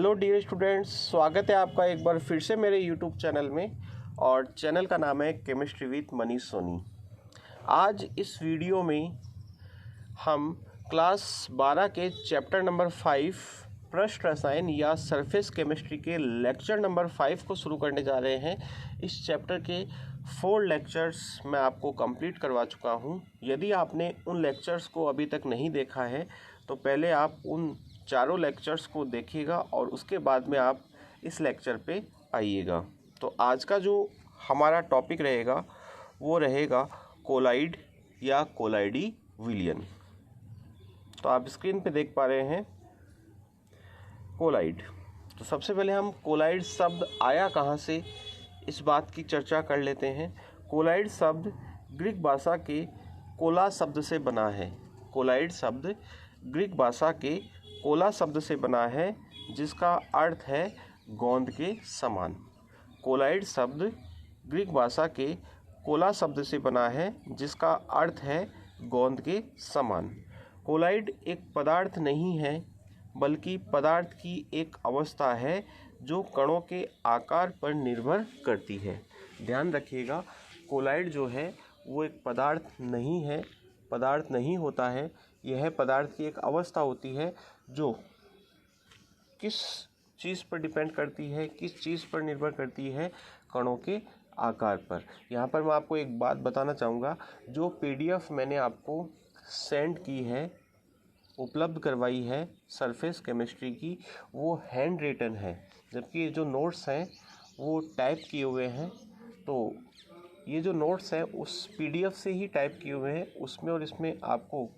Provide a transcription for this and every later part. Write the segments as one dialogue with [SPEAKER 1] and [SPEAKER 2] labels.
[SPEAKER 1] Hello dear students, स्वागत है आपका एक बार फिर से मेरे यूट्यूब चैनल में। और चैनल का नाम है केमिस्ट्री विद मनीष सोनी। आज इस वीडियो में हम क्लास 12 के चैप्टर नंबर 5 पृष्ठ रसायन या सरफेस केमिस्ट्री के लेक्चर नंबर 5 को शुरू करने जा रहे हैं। इस चैप्टर के 4 लेक्चर्स मैं आपको कंप्लीट करवा चुका हूं। यदि आपने उन लेक्चर्स को अभी तक नहीं देखा है तो पहले आप उन चारों लेक्चर्स को देखिएगा और उसके बाद में आप इस लेक्चर पे आइएगा। तो आज का जो हमारा टॉपिक रहेगा वो रहेगा कोलाइड या कोलाइडी विलयन। तो आप स्क्रीन पे देख पा रहे हैं कोलाइड। तो सबसे पहले हम कोलाइड शब्द आया कहाँ से, इस बात की चर्चा कर लेते हैं। कोलाइड शब्द ग्रीक भाषा के कोला शब्द से बना है। कोलाइड शब्द ग्रीक भाषा के कोला शब्द से बना है, जिसका अर्थ है गोंद के समान। कोलाइड शब्द ग्रीक भाषा के कोला शब्द से बना है, जिसका अर्थ है गोंद के समान। कोलाइड एक पदार्थ नहीं है, बल्कि पदार्थ की एक अवस्था है जो कणों के आकार पर निर्भर करती है। ध्यान रखिएगा, कोलाइड जो है वो एक पदार्थ नहीं है, पदार्थ नहीं होता है। यह पदार्थ की एक अवस्था होती है जो किस चीज़ पर डिपेंड करती है, किस चीज़ पर निर्भर करती है, कणों के आकार पर। यहाँ पर मैं आपको एक बात बताना चाहूँगा, जो पीडीएफ मैंने आपको सेंड की है, उपलब्ध करवाई है सरफेस केमिस्ट्री की, वो हैंड रिटन है, जबकि ये जो नोट्स हैं वो टाइप किए हुए हैं। तो ये जो नोट्स हैं उस पीडीएफ से ही टाइप किए हुए हैं, उसमें और इसमें आपको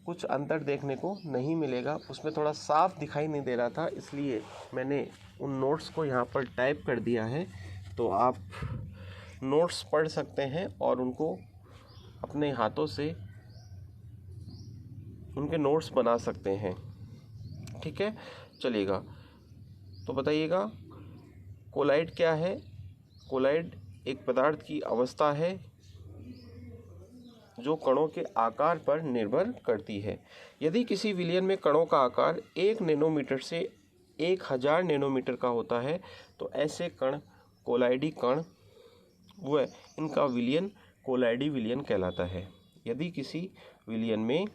[SPEAKER 1] कुछ अंतर देखने को नहीं मिलेगा। उसमें थोड़ा साफ दिखाई नहीं दे रहा था, इसलिए मैंने उन नोट्स को यहाँ पर टाइप कर दिया है। तो आप नोट्स पढ़ सकते हैं और उनको अपने हाथों से उनके नोट्स बना सकते हैं। ठीक है, चलिएगा। तो बताइएगा कोलाइड क्या है। कोलाइड एक पदार्थ की अवस्था है जो कणों के आकार पर निर्भर करती है। यदि किसी विलयन में कणों का आकार 1 नैनोमीटर से 1000 नैनोमीटर का होता है तो ऐसे कण कोलाइडी कण व इनका विलयन कोलाइडी विलयन कहलाता है। यदि किसी विलयन में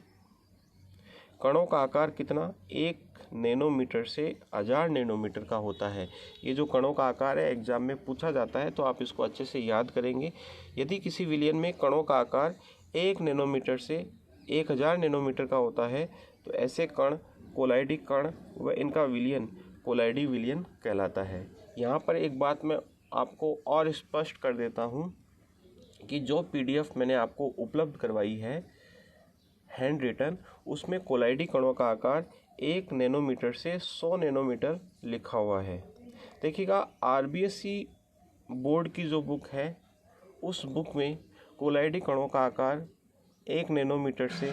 [SPEAKER 1] कणों का आकार कितना 1 नैनोमीटर से 1000 नैनोमीटर का होता है। ये जो कणों का आकार है एग्जाम में पूछा जाता है, तो आप इसको अच्छे से याद करेंगे। यदि किसी विलयन में कणों का आकार 1 नैनोमीटर से 1000 नैनोमीटर का होता है तो ऐसे कण कोलाइडी कण व इनका विलयन कोलाइडी विलयन कहलाता है। यहाँ पर एक बात मैं आपको और स्पष्ट कर देता हूँ कि जो पीडीएफ मैंने आपको उपलब्ध करवाई है हैंड रिटन, उसमें कोलाइडी कणों का आकार 1 नैनोमीटर से 100 नैनोमीटर लिखा हुआ है। देखिएगा, आरबीएससी बोर्ड की जो बुक है उस बुक में कोलाइडी कणों का आकार 1 नैनोमीटर से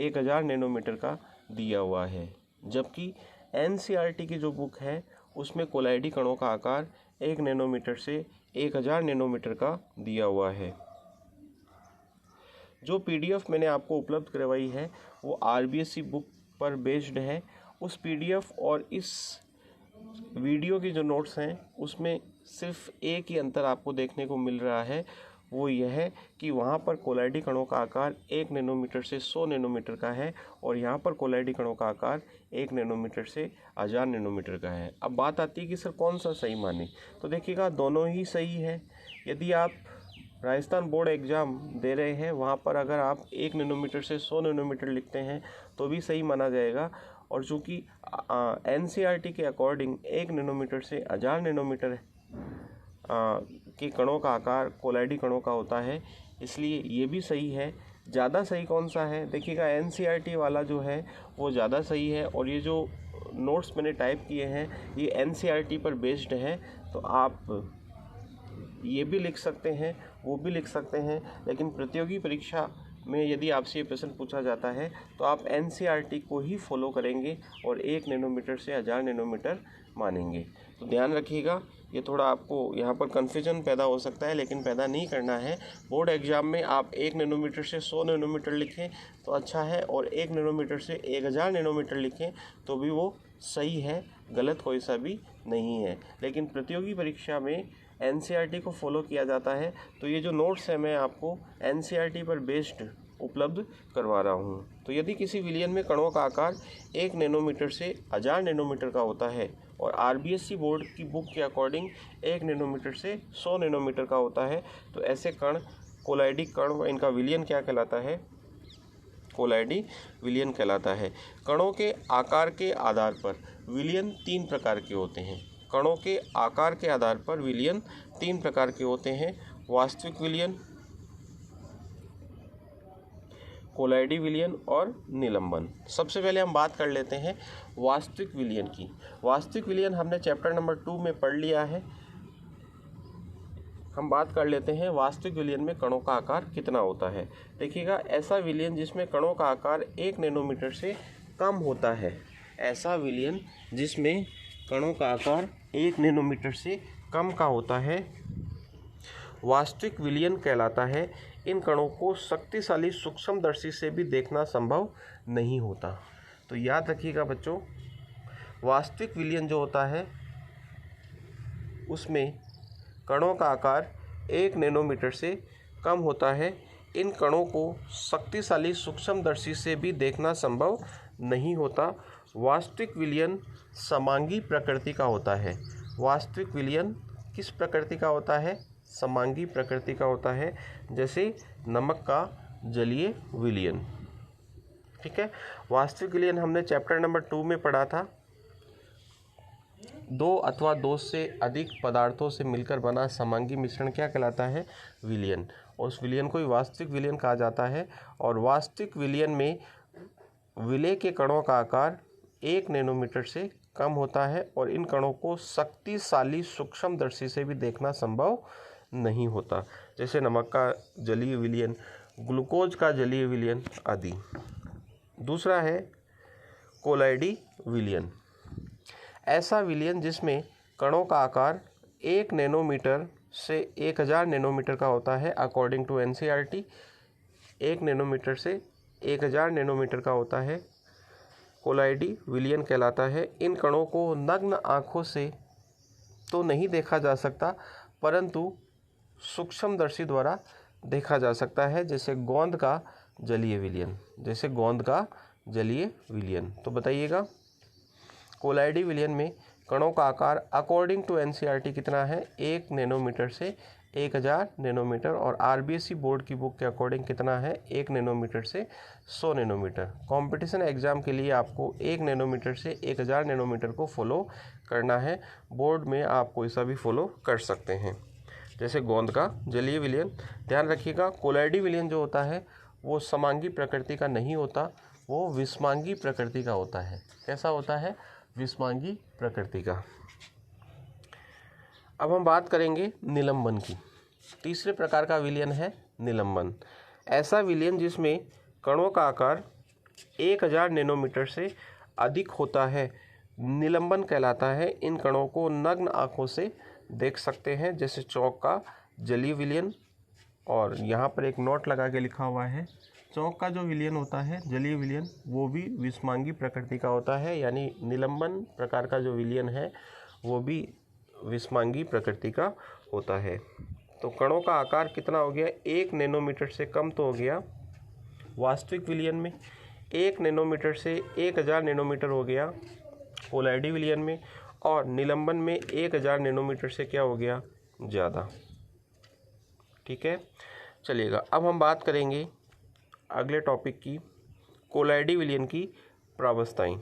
[SPEAKER 1] 1000 नैनोमीटर का दिया हुआ है, जबकि एनसीईआरटी की जो बुक है उसमें कोलाइडी कणों का आकार 1 नैनोमीटर से 1000 नैनोमीटर का दिया हुआ है। जो पीडीएफ मैंने आपको उपलब्ध करवाई है वो आरबीएससी बुक पर बेस्ड है। उस पीडीएफ और इस वीडियो की जो नोट्स हैं उसमें सिर्फ एक ही अंतर आपको देखने को मिल रहा है, वो यह है कि वहाँ पर कोलाइडी कणों का आकार 1 नैनोमीटर से 100 नैनोमीटर का है और यहाँ पर कोलाइडी कणों का आकार 1 नैनोमीटर से 1000 नैनोमीटर का है। अब बात आती है कि सर कौन सा सही माने, तो देखिएगा दोनों ही सही है। यदि आप राजस्थान बोर्ड एग्ज़ाम दे रहे हैं, वहाँ पर अगर आप 1 नैनोमीटर से 100 नैनोमीटर लिखते हैं तो भी सही माना जाएगा। और चूँकि एनसीईआरटी के अकॉर्डिंग 1 नैनोमीटर से 1000 नैनोमीटर के कणों का आकार कोलाइडी कणों का होता है, इसलिए ये भी सही है। ज़्यादा सही कौन सा है, देखिएगा एनसीईआरटी वाला जो है वो ज़्यादा सही है और ये जो नोट्स मैंने टाइप किए हैं ये एनसीईआरटी पर बेस्ड है। तो आप ये भी लिख सकते हैं, वो भी लिख सकते हैं, लेकिन प्रतियोगी परीक्षा में यदि आपसे ये प्रश्न पूछा जाता है तो आप एनसीईआरटी को ही फॉलो करेंगे और 1 नैनोमीटर से 1000 नैनोमीटर मानेंगे। तो ध्यान रखिएगा, ये थोड़ा आपको यहाँ पर कन्फ्यूजन पैदा हो सकता है, लेकिन पैदा नहीं करना है। बोर्ड एग्जाम में आप 1 नैनोमीटर से 100 नैनोमीटर लिखें तो अच्छा है और 1 नैनोमीटर से 1000 नैनोमीटर लिखें तो भी वो सही है, गलत कोई सा भी नहीं है। लेकिन प्रतियोगी परीक्षा में एनसीईआरटी को फॉलो किया जाता है। तो ये जो नोट्स है मैं आपको एनसीईआरटी पर बेस्ड उपलब्ध करवा रहा हूँ। तो यदि किसी विलयन में कणों का आकार 1 नैनोमीटर से 1000 नैनोमीटर का होता है और आरबीएससी बोर्ड की बुक के अकॉर्डिंग 1 नैनोमीटर से 100 नैनोमीटर का होता है, तो ऐसे कण कोलाइडिक कण व इनका विलयन क्या कहलाता है? कोलाइडी विलयन कहलाता है। कणों के आकार के आधार पर विलयन 3 प्रकार के होते हैं। कणों के आकार के आधार पर विलयन 3 प्रकार के होते हैं। वास्तविक विलयन, कोलाइडी विलयन और निलंबन। सबसे पहले हम बात कर लेते हैं वास्तविक विलयन की। वास्तविक विलयन हमने चैप्टर नंबर 2 में पढ़ लिया है। हम बात कर लेते हैं वास्तविक विलयन में कणों का आकार कितना होता है। देखिएगा, ऐसा विलयन जिसमें कणों का आकार 1 नैनोमीटर से कम होता है, ऐसा विलयन जिसमें कणों का आकार 1 नैनोमीटर से कम का होता है, वास्तविक विलयन कहलाता है। इन कणों को शक्तिशाली सूक्ष्मदर्शी से भी देखना संभव नहीं होता। तो याद रखिएगा बच्चों, वास्तविक विलयन जो होता है उसमें कणों का आकार 1 नैनोमीटर से कम होता है। इन कणों को शक्तिशाली सूक्ष्मदर्शी से भी देखना संभव नहीं होता। वास्तविक विलयन समांगी प्रकृति का होता है। वास्तविक विलयन किस प्रकृति का होता है? समांगी प्रकृति का होता है, जैसे नमक का जलीय विलयन। ठीक है, वास्तविक विलयन हमने चैप्टर नंबर 2 में पढ़ा था। 2 अथवा 2 से अधिक पदार्थों से मिलकर बना समांगी मिश्रण क्या कहलाता है? विलयन। और उस विलयन को ही वास्तविक विलयन कहा जाता है। और वास्तविक विलयन में विलय के कणों का आकार 1 नैनोमीटर से कम होता है और इन कणों को शक्तिशाली सूक्ष्मदर्शी से भी देखना संभव नहीं होता, जैसे नमक का जलीय विलयन, ग्लूकोज का जलीय विलयन आदि। दूसरा है कोलाइडी विलयन। ऐसा विलयन जिसमें कणों का आकार 1 नैनोमीटर से 1000 नैनोमीटर का होता है। अकॉर्डिंग टू एनसीईआरटी 1 नैनोमीटर से 1000 नैनोमीटर का होता है, कोलाइडी विलयन कहलाता है। इन कणों को नग्न आँखों से तो नहीं देखा जा सकता, परंतु सूक्ष्मदर्शी द्वारा देखा जा सकता है, जैसे गोंद का जलीय विलयन। जैसे गोंद का जलीय विलयन। तो बताइएगा, कोलाइडी विलयन में कणों का आकार अकॉर्डिंग टू एनसीईआरटी कितना है? 1 नैनोमीटर से 1000 नैनोमीटर। और आरबीएससी बोर्ड की बुक के अकॉर्डिंग कितना है? 1 नैनोमीटर से 100 नैनोमीटर। कंपटीशन एग्जाम के लिए आपको 1 नैनोमीटर से 1000 नैनोमीटर को फॉलो करना है। बोर्ड में आप कोई सा भी फॉलो कर सकते हैं, जैसे गोंद का जलीय विलयन। ध्यान रखिएगा, कोलाइडी विलयन जो होता है वो समांगी प्रकृति का नहीं होता, वो विषमांगी प्रकृति का होता है। कैसा होता है? विषमांगी प्रकृति का। अब हम बात करेंगे निलंबन की। तीसरे प्रकार का विलयन है निलंबन। ऐसा विलयन जिसमें कणों का आकार 1000 नैनोमीटर से अधिक होता है, निलंबन कहलाता है। इन कणों को नग्न आँखों से देख सकते हैं, जैसे चौक का जलीय विलयन। और यहाँ पर एक नोट लगा के लिखा हुआ है, चौक का जो विलयन होता है जलीय विलयन वो भी विषमांगी प्रकृति का होता है, यानी निलंबन प्रकार का जो विलयन है वो भी विषमांगी प्रकृति का होता है। तो कणों का आकार कितना हो गया? 1 नैनोमीटर से कम तो हो गया वास्तविक विलयन में, 1 नैनोमीटर से 1000 नैनोमीटर हो गया कोलाइडी विलयन में, और निलंबन में 1000 नैनोमीटर से क्या हो गया? ज़्यादा। ठीक है, चलिएगा अब हम बात करेंगे अगले टॉपिक की, कोलाइडी विलयन की प्रावस्थाएं।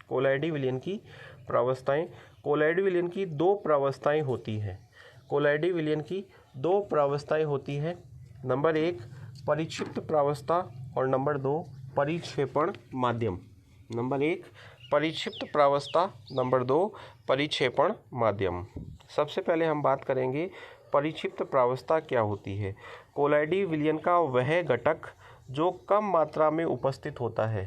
[SPEAKER 1] कोलाइडी विलयन की प्रावस्थाएं। कोलाइडी विलयन की 2 प्रावस्थाएं होती हैं। कोलाइडी विलयन की 2 प्रावस्थाएं होती हैं। नंबर 1 परिक्षिप्त प्रावस्था और नंबर 2 परिक्षेपण माध्यम। नंबर 1 परिक्षिप्त प्रावस्था, नंबर 2 परिक्षेपण माध्यम। सबसे पहले हम बात करेंगे परिक्षिप्त प्रावस्था क्या होती है। कोलाइडी विलयन का वह घटक जो कम मात्रा में उपस्थित होता है।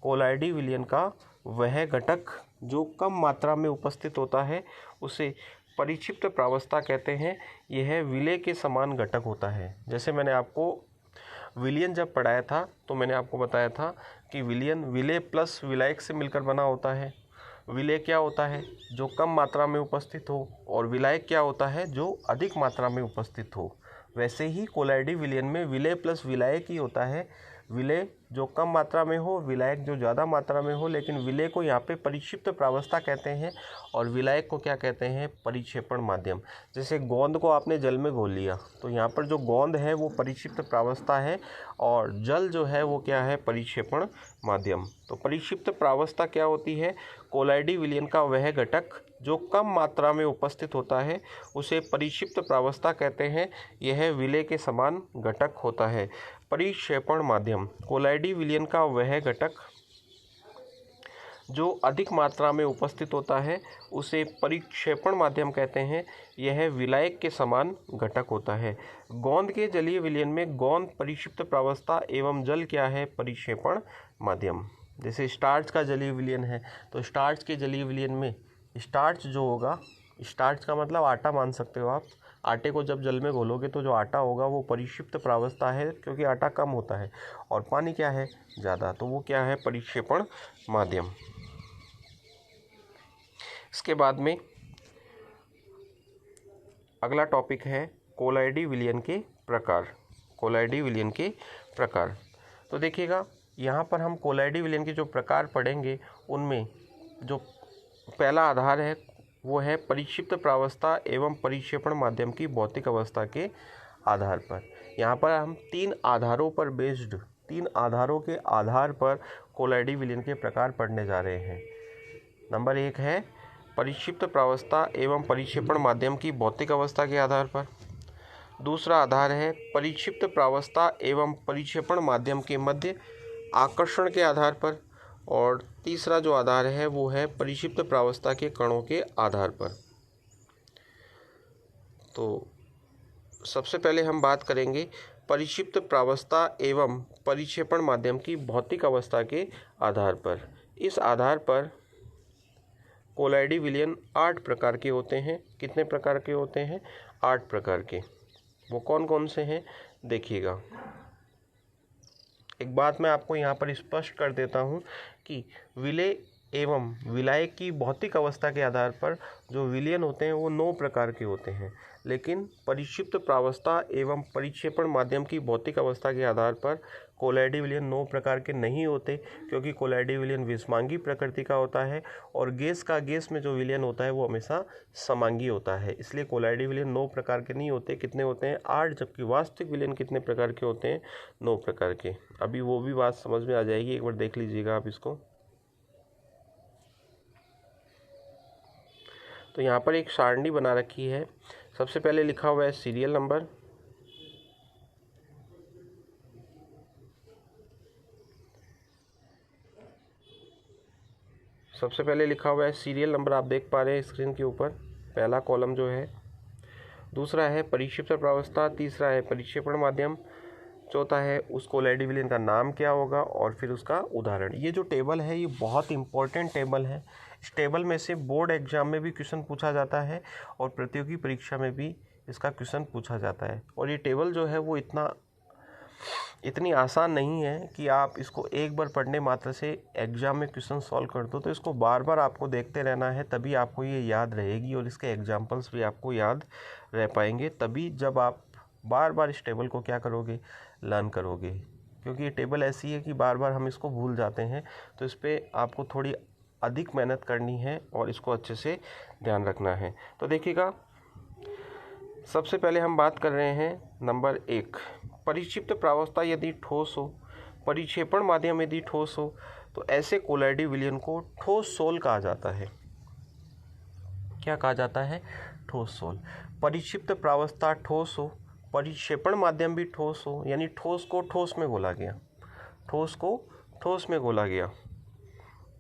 [SPEAKER 1] कोलाइडी विलयन का वह घटक जो कम मात्रा में उपस्थित होता है उसे परिक्षिप्त प्रावस्था कहते हैं। यह विलय के समान घटक होता है। जैसे मैंने आपको विलयन जब पढ़ाया था तो मैंने आपको बताया था कि विलयन विलेय प्लस विलायक से मिलकर बना होता है। विलेय क्या होता है? जो कम मात्रा में उपस्थित हो, और विलायक क्या होता है? जो अधिक मात्रा में उपस्थित हो। वैसे ही कोलाइडी विलयन में विलेय प्लस विलायक ही होता है। विलेय जो कम मात्रा में हो, विलायक जो ज़्यादा मात्रा में हो, लेकिन विलेय को यहाँ पे परिक्षिप्त प्रावस्था कहते हैं और विलायक को क्या कहते हैं? परिक्षेपण माध्यम। जैसे गोंद को आपने जल में घोल लिया तो यहाँ पर जो गोंद है वो परिक्षिप्त प्रावस्था है और जल जो है वो क्या है? परिक्षेपण माध्यम। तो परिक्षिप्त प्रावस्था क्या होती है? कोलाइडी विलयन का वह घटक जो कम मात्रा में उपस्थित होता है उसे परिक्षिप्त प्रावस्था कहते हैं। यह विलेय के समान घटक होता है। परिक्षेपण माध्यम, कोलाइडी विलयन का वह घटक जो अधिक मात्रा में उपस्थित होता है उसे परिक्षेपण माध्यम कहते हैं। यह विलायक के समान घटक होता है। गोंद के जलीय विलयन में गोंद परिक्षिप्त प्रावस्था एवं जल क्या है? परिक्षेपण माध्यम। जैसे स्टार्च का जलीय विलयन है तो स्टार्च के जलीय विलयन में स्टार्च जो होगा, स्टार्च का मतलब आटा मान सकते हो आप। आटे को जब जल में घोलोगे तो जो आटा होगा वो परिक्षिप्त प्रावस्था है, क्योंकि आटा कम होता है और पानी क्या है? ज़्यादा, तो वो क्या है? परिक्षेपण माध्यम। इसके बाद में अगला टॉपिक है कोलाइडी विलयन के प्रकार। कोलाइडी विलयन के प्रकार, तो देखिएगा यहाँ पर हम कोलाइडी विलयन के जो प्रकार पढ़ेंगे उनमें जो पहला आधार है वो है परिक्षिप्त प्रावस्था एवं परिक्षेपण माध्यम की भौतिक अवस्था के आधार पर। यहाँ पर हम तीन आधारों के आधार पर कोलाइडी विलयन के प्रकार पढ़ने जा रहे हैं। नंबर 1 है परिक्षिप्त प्रावस्था एवं परिक्षेपण माध्यम की भौतिक अवस्था के आधार पर। दूसरा आधार है परिक्षिप्त प्रावस्था एवं परिक्षेपण माध्यम के मध्य आकर्षण के आधार पर। और तीसरा जो आधार है वो है परिक्षिप्त प्रावस्था के कणों के आधार पर। तो सबसे पहले हम बात करेंगे परिक्षिप्त प्रावस्था एवं परिक्षेपण माध्यम की भौतिक अवस्था के आधार पर। इस आधार पर कोलाइडी विलयन 8 प्रकार के होते हैं। कितने प्रकार के होते हैं? 8 प्रकार के। वो कौन कौन से हैं देखिएगा। एक बात मैं आपको यहाँ पर स्पष्ट कर देता हूँ कि विलेय एवं विलायक की भौतिक अवस्था के आधार पर जो विलयन होते हैं वो 9 प्रकार के होते हैं, लेकिन परिक्षिप्त प्रावस्था एवं परिक्षेपण माध्यम की भौतिक अवस्था के आधार पर कोलाइडी विलयन 9 प्रकार के नहीं होते, क्योंकि कोलाइडी विलयन विषमांगी प्रकृति का होता है और गैस में जो विलयन होता है वो हमेशा समांगी होता है। इसलिए कोलाइडी विलयन 9 प्रकार के नहीं होते। कितने होते हैं? 8। जबकि वास्तविक विलयन कितने प्रकार के होते हैं? 9 प्रकार के। अभी वो भी बात समझ में आ जाएगी, एक बार देख लीजिएगा आप इसको। तो यहाँ पर एक सारणी बना रखी है। सबसे पहले लिखा हुआ है सीरियल नंबर, आप देख पा रहे हैं स्क्रीन के ऊपर, पहला कॉलम जो है। दूसरा है परिक्षिप्त प्रावस्था, तीसरा है परिक्षेपण माध्यम, चौथा है उस कोलाइडी विलयन का नाम क्या होगा और फिर उसका उदाहरण। ये जो टेबल है ये बहुत इंपॉर्टेंट टेबल है। इस टेबल में से बोर्ड एग्जाम में भी क्वेश्चन पूछा जाता है और प्रतियोगी परीक्षा में भी इसका क्वेश्चन पूछा जाता है। और ये टेबल जो है वो इतनी आसान नहीं है कि आप इसको एक बार पढ़ने मात्र से एग्ज़ाम में क्वेश्चन सॉल्व कर दो। तो इसको बार बार आपको देखते रहना है, तभी आपको ये याद रहेगी और इसके एग्जाम्पल्स भी आपको याद रह पाएंगे, तभी जब आप बार बार इस टेबल को क्या करोगे? लर्न करोगे। क्योंकि ये टेबल ऐसी है कि बार बार हम इसको भूल जाते हैं, तो इस पर आपको थोड़ी अधिक मेहनत करनी है और इसको अच्छे से ध्यान रखना है। तो देखिएगा, सबसे पहले हम बात कर रहे हैं नंबर 1, परिक्षिप्त प्रावस्था यदि ठोस हो, परिक्षेपण माध्यम यदि ठोस हो, तो ऐसे कोलाइडी विलयन को ठोस सोल कहा जाता है। क्या कहा जाता है? ठोस सोल। परिक्षिप्त प्रावस्था ठोस हो, परिक्षेपण माध्यम भी ठोस हो, यानी ठोस को ठोस में घोला गया।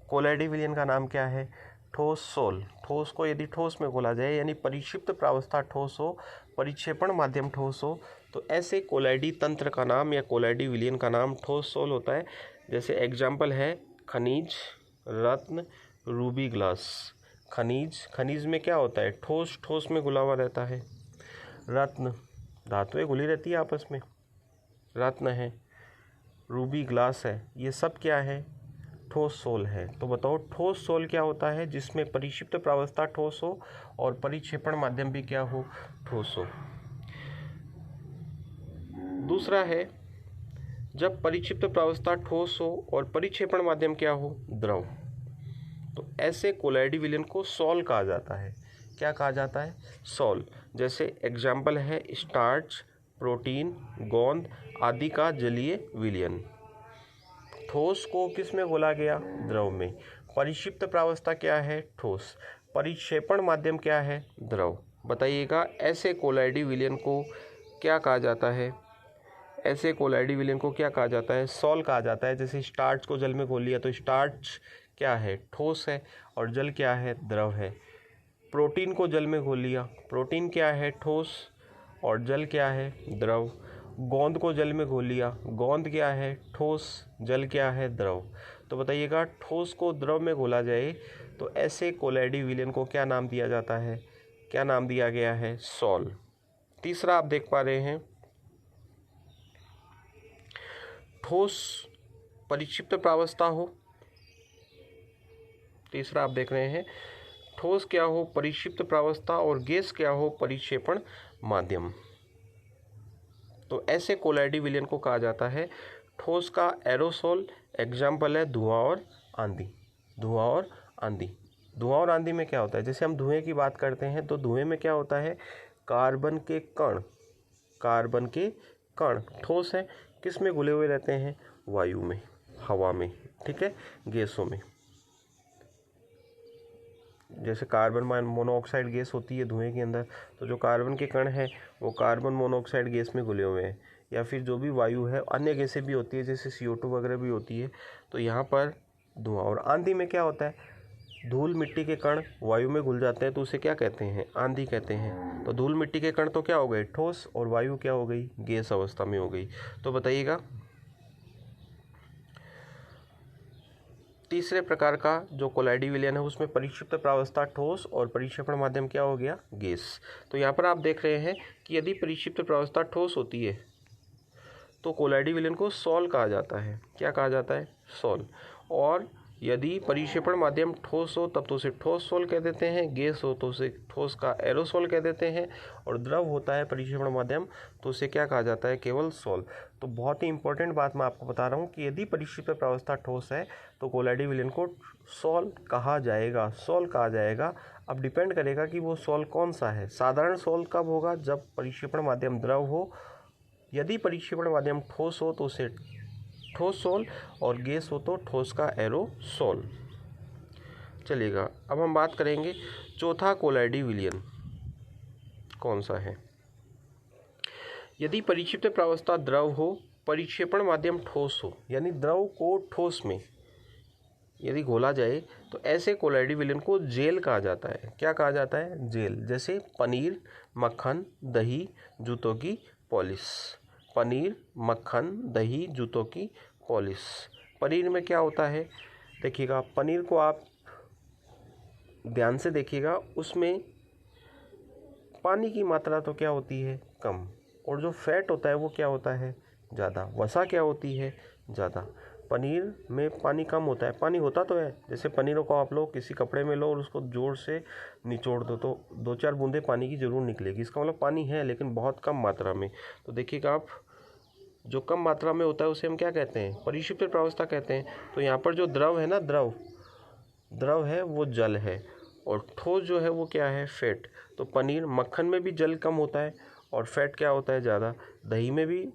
[SPEAKER 1] कोलाइडी विलयन का नाम क्या है? ठोस सोल। ठोस को यदि ठोस में घोला जाए, यानी परिक्षिप्त प्रावस्था ठोस हो, परिक्षेपण माध्यम ठोस हो, तो ऐसे कोलाइडी तंत्र का नाम या कोलाइडी विलयन का नाम ठोस सोल होता है। जैसे एग्जाम्पल है खनिज, रत्न, रूबी ग्लास। खनिज में क्या होता है? ठोस में घुला हुआ रहता है। रत्न, धातुएं घुली रहती है आपस में, रत्न है। रूबी ग्लास है, ये सब क्या है, ठोस सोल है। तो बताओ ठोस सोल क्या होता है, जिसमें परिक्षिप्त प्रावस्था ठोस हो और परिक्षेपण माध्यम भी क्या हो, ठोस हो। दूसरा है जब परिक्षिप्त प्रावस्था ठोस हो और परिक्षेपण माध्यम क्या हो, द्रव, तो ऐसे कोलाइडी विलयन को सॉल कहा जाता है। क्या कहा जाता है, सॉल। जैसे एग्जाम्पल है स्टार्च, प्रोटीन, गोंद आदि का जलीय विलयन। ठोस को किस में घोला गया, द्रव में। परिक्षिप्त प्रावस्था क्या है, ठोस। परिक्षेपण माध्यम क्या है, द्रव। बताइएगा ऐसे कोलाइडी विलयन को क्या कहा जाता है, ऐसे कोलाइडी विलयन को क्या कहा जाता है, सॉल कहा जाता है। जैसे स्टार्च को जल में घोल लिया तो स्टार्च क्या है, ठोस है और जल क्या है, द्रव है। प्रोटीन को जल में घोल लिया, प्रोटीन क्या है, ठोस और जल क्या है, द्रव। गोंद को जल में घोल लिया, गोंद क्या है, ठोस, जल क्या है, द्रव। तो बताइएगा ठोस को द्रव में घोला जाए तो ऐसे कोलाइडी विलयन को क्या नाम दिया जाता है, क्या नाम दिया गया है, सॉल। तीसरा आप देख पा रहे हैं ठोस परिक्षिप्त प्रावस्था हो, तीसरा आप देख रहे हैं ठोस क्या हो, परिक्षिप्त प्रावस्था, और गैस क्या हो, परिक्षेपण माध्यम। तो ऐसे कोलाइडी विलयन को कहा जाता है ठोस का एरोसोल। एग्जाम्पल है धुआं और आंधी, धुआं और आंधी। धुआं और आंधी में क्या होता है, जैसे हम धुएं की बात करते हैं तो धुएं में क्या होता है, कार्बन के कण, कार्बन के कण ठोस है, किस में घुले हुए रहते हैं, वायु में, हवा में, ठीक है, गैसों में। जैसे कार्बन मोनोऑक्साइड गैस होती है धुएं के अंदर, तो जो कार्बन के कण हैं वो कार्बन मोनोऑक्साइड गैस में घुले हुए हैं। या फिर जो भी वायु है, अन्य गैसें भी होती है जैसे CO2 वगैरह भी होती है, तो यहाँ पर धुआं। और आंधी में क्या होता है, धूल मिट्टी के कण वायु में घुल जाते हैं तो उसे क्या कहते हैं, आंधी कहते हैं। तो धूल मिट्टी के कण तो क्या हो गए, ठोस, और वायु क्या हो गई, गैस अवस्था में हो गई। तो बताइएगा तीसरे प्रकार का जो कोलाइडी विलयन है उसमें परिक्षिप्त प्रावस्था ठोस और परिक्षेपण माध्यम क्या हो गया, गैस। तो यहाँ पर आप देख रहे हैं कि यदि परिक्षिप्त प्रावस्था ठोस होती है तो कोलाइडी विलयन को सॉल कहा जाता है। क्या कहा जाता है, सॉल। और यदि परिक्षेपण माध्यम ठोस हो तब तो उसे ठोस सोल कह देते हैं, गैस हो तो उसे ठोस का एरोसोल कह देते हैं, और द्रव होता है परिक्षेपण माध्यम तो उसे क्या कहा जाता है, केवल सोल। तो बहुत ही इंपॉर्टेंट बात मैं आपको बता रहा हूँ कि यदि परिक्षिप्त प्रावस्था ठोस है तो कोलाइडी विलयन को सोल कहा जाएगा, सोल कहा जाएगा। अब डिपेंड करेगा कि वो सोल कौन सा है। साधारण सोल कब होगा, जब परिक्षेपण माध्यम द्रव हो। यदि परिक्षेपण माध्यम ठोस हो तो उसे ठोस सोल, और गैस हो तो ठोस का एरोसोल। चलिएगा अब हम बात करेंगे चौथा कोलाइडी विलयन कौन सा है। यदि परिक्षिप्त प्रावस्था द्रव हो, परिक्षेपण माध्यम ठोस हो, यानी द्रव को ठोस में यदि घोला जाए तो ऐसे कोलाइडी विलयन को जेल कहा जाता है। क्या कहा जाता है, जेल। जैसे पनीर, मक्खन, दही, जूतों की पॉलिश। पनीर, मक्खन, दही, जूतों की पॉलिश। पनीर में क्या होता है, देखिएगा पनीर को आप ध्यान से देखिएगा, उसमें पानी की मात्रा तो क्या होती है, कम, और जो फैट होता है वो क्या होता है, ज़्यादा। वसा क्या होती है, ज़्यादा। पनीर में पानी कम होता है, पानी होता तो है। जैसे पनीरों को आप लोग किसी कपड़े में लो और उसको जोर से निचोड़ दो तो 2-4 बूंदे पानी की ज़रूर निकलेगी, इसका मतलब पानी है लेकिन बहुत कम मात्रा में। तो देखिएगा आप, जो कम मात्रा में होता है उसे हम क्या कहते हैं, परिक्षिप्त प्रावस्था कहते हैं। तो यहाँ पर जो द्रव है ना, द्रव है वो जल है, और ठोस जो है वो क्या है, फैट। तो पनीर, मक्खन में भी जल कम होता है और फैट क्या होता है, ज़्यादा। दही में भी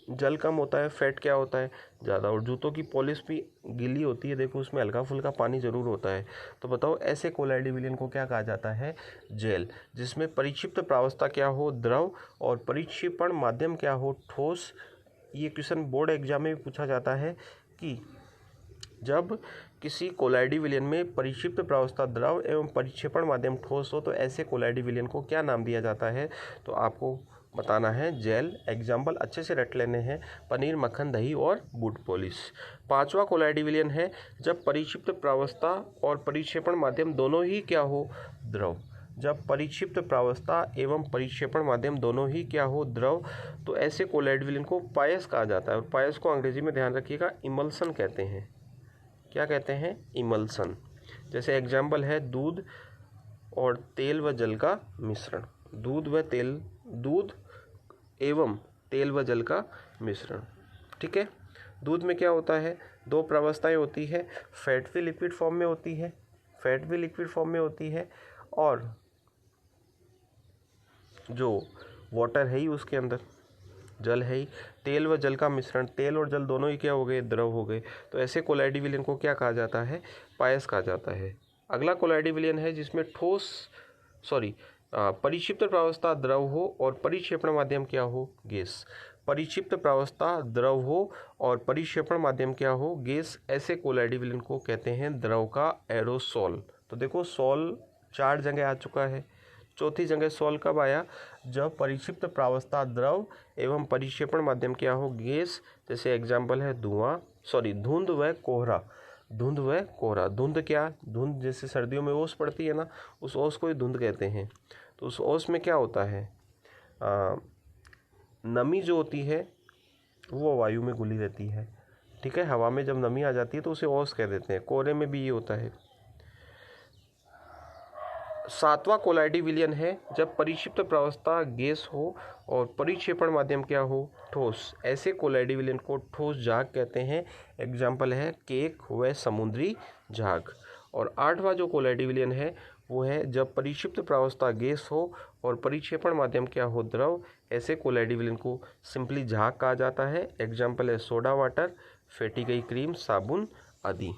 [SPEAKER 1] जल कम होता है, फैट क्या होता है, ज़्यादा। और जूतों की पॉलिश भी गीली होती है, देखो उसमें हल्का फुल्का पानी ज़रूर होता है। तो बताओ ऐसे कोलाइडी विलयन को क्या कहा जाता है, जेल, जिसमें परिक्षिप्त प्रावस्था क्या हो, द्रव, और परिक्षेपण माध्यम क्या हो, ठोस। ये क्वेश्चन बोर्ड एग्जाम में भी पूछा जाता है कि जब किसी कोलाइडी विलयन में परिक्षिप्त प्रावस्था द्रव एवं परिक्षेपण माध्यम ठोस हो तो ऐसे कोलाइडी विलयन को क्या नाम दिया जाता है। तो आपको बताना है जेल। एग्जाम्पल अच्छे से रट लेने हैं, पनीर, मक्खन, दही और बूट पॉलिश। पांचवा कोलाइडी विलयन है जब परिक्षिप्त प्रावस्था और परिक्षेपण माध्यम दोनों ही क्या हो, द्रव। जब परिक्षिप्त प्रावस्था एवं परिक्षेपण माध्यम दोनों ही क्या हो, द्रव, तो ऐसे कोलाइड विलयन को पायस कहा जाता है। और पायस को अंग्रेजी में ध्यान रखिएगा इमल्सन कहते हैं। क्या कहते हैं? इमल्सन। जैसे एग्जाम्पल है दूध और तेल व जल का मिश्रण। दूध एवं तेल व जल का मिश्रण। ठीक है। दूध में क्या होता है? दो प्रावस्थाएं होती है, फैट भी लिक्विड फॉर्म में होती है और जो वाटर है ही उसके अंदर, जल है ही। तेल व जल का मिश्रण, तेल और जल दोनों ही क्या हो गए? द्रव हो गए। तो ऐसे कोलाइडी विलयन को क्या कहा जाता है? पायस कहा जाता है। अगला कोलाइडी विलयन है जिसमें परिक्षिप्त प्रावस्था द्रव हो और परिक्षेपण माध्यम क्या हो? गैस। परिक्षिप्त प्रावस्था द्रव हो और परिक्षेपण माध्यम क्या हो? गैस। ऐसे कोलाइडी विलयन को कहते हैं द्रव का एरोसोल। तो देखो सोल 4 जगह आ चुका है, चौथी जगह सोल कब आया? जब परिक्षिप्त प्रावस्था द्रव एवं परिक्षेपण माध्यम क्या हो? गैस। जैसे एग्जाम्पल है धुंध व कोहरा। धुंध क्या? धुंध जैसे सर्दियों में ओस पड़ती है ना, उस ओस को ही धुंध कहते हैं। तो उस ओस में क्या होता है? नमी जो होती है वो वायु में घुली रहती है। ठीक है। हवा में जब नमी आ जाती है तो उसे ओस कह देते हैं। कोहरे में भी ये होता है। 7वां कोलाइडी विलयन है जब परिक्षिप्त प्रावस्था गैस हो और परिक्षेपण माध्यम क्या हो? ठोस। ऐसे कोलाइडी विलयन को ठोस झाग कहते हैं। एग्जाम्पल है केक व समुद्री झाग। और 8वां जो कोलाइडी विलयन है वो है जब परिक्षिप्त प्रावस्था गैस हो और परिक्षेपण माध्यम क्या हो? द्रव। ऐसे कोलाइडी विलयन को सिंपली झाग कहा जाता है। एग्जाम्पल है सोडा वाटर, फेंटी गई क्रीम, साबुन आदि।